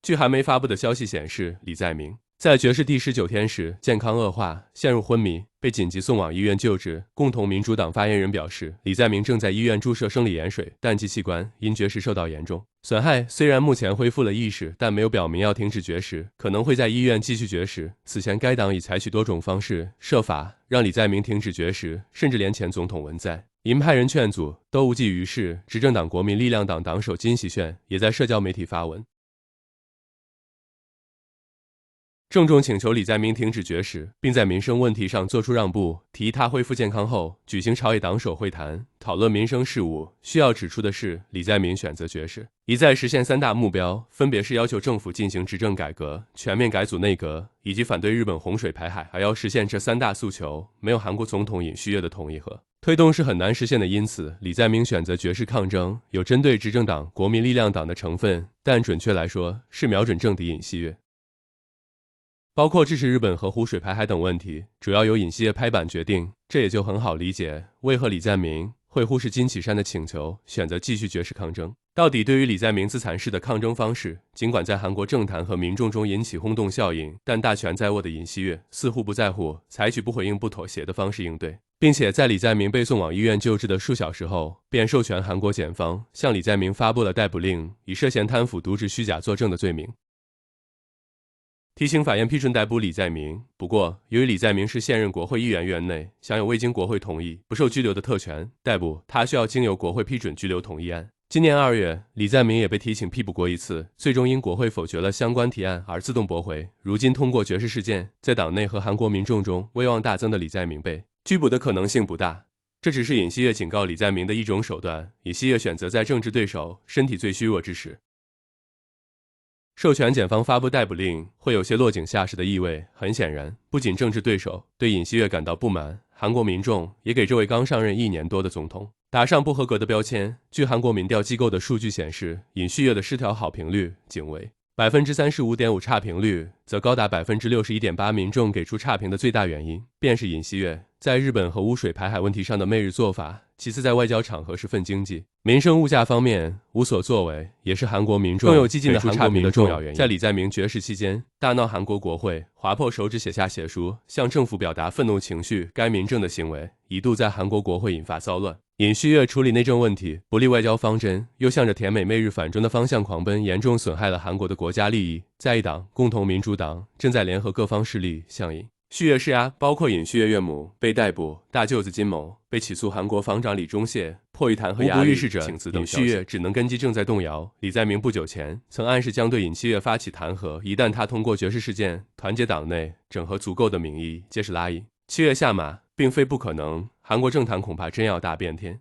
据韩媒发布的消息显示，李在明在绝食第19天时健康恶化，陷入昏迷，被紧急送往医院救治。共同民主党发言人表示，李在明正在医院注射生理盐水，但其器官因绝食受到严重损害。虽然目前恢复了意识，但没有表明要停止绝食，可能会在医院继续绝食。此前该党已采取多种方式设法让李在明停止绝食，甚至连前总统文在寅派人劝阻都无济于事。执政党国民力量党党首金喜炫也在社交媒体发文，郑重请求李在明停止绝食，并在民生问题上做出让步，提议他恢复健康后举行朝野党首会谈，讨论民生事务。需要指出的是，李在明选择绝食，一再实现3大目标，分别是要求政府进行执政改革、全面改组内阁，以及反对日本洪水排海。而要实现这3大诉求，没有韩国总统尹锡悦的同意和推动是很难实现的。因此，李在明选择绝食抗争，有针对执政党国民力量党的成分，但准确来说是瞄准政敌尹锡悦。包括支持日本核污水排海等问题，主要由尹锡悦拍板决定，这也就很好理解为何李在明会忽视金启山的请求，选择继续绝食抗争。到底对于李在明自残式的抗争方式，尽管在韩国政坛和民众中引起轰动效应，但大权在握的尹锡悦似乎不在乎，采取不回应不妥协的方式应对，并且在李在明被送往医院救治的数小时后，便授权韩国检方向李在明发布了逮捕令，以涉嫌贪腐渎职虚假作证的罪名提请法院批准逮捕李在明。不过，由于李在明是现任国会议员，院内享有未经国会同意不受拘留的特权，逮捕他需要经由国会批准拘留同意案。今年2月，李在明也被提请批捕过一次，最终因国会否决了相关提案而自动驳回。如今通过绝食事件，在党内和韩国民众中威望大增的李在明被拘捕的可能性不大。这只是尹锡悦警告李在明的一种手段。尹锡悦选择在政治对手身体最虚弱之时授权检方发布逮捕令，会有些落井下石的意味。很显然，不仅政治对手对尹锡悦感到不满，韩国民众也给这位刚上任1年多的总统打上不合格的标签。据韩国民调机构的数据显示，尹锡悦的失调好评率仅为 35.5%， 差评率则高达 61.8%。 民众给出差评的最大原因便是尹锡悦在日本核污水排海问题上的媚日做法，其次在外交场合是份经济、民生物价方面无所作为，也是韩国民众更有激进的韩国民的重要原因。在李在明绝食期间大闹韩国国会，划破手指写下血书，向政府表达愤怒情绪，该民政的行为一度在韩国国会引发骚乱。尹锡悦处理内政问题不利外交方针，又向着甜美媚日反中的方向狂奔，严重损害了韩国的国家利益。在野党共同民主党正在联合各方势力向尹锡悦施压，包括尹锡悦岳母被逮捕，大舅子金某被起诉，韩国防长李钟燮迫于弹劾压力遇事者请辞等。尹锡悦只能根基正在动摇。李在明不久前曾暗示将对尹锡悦发起弹劾，一旦他通过绝食事件团结党内，整合足够的民意，皆是拉尹7月下马并非不可能。韩国政坛恐怕真要大变天。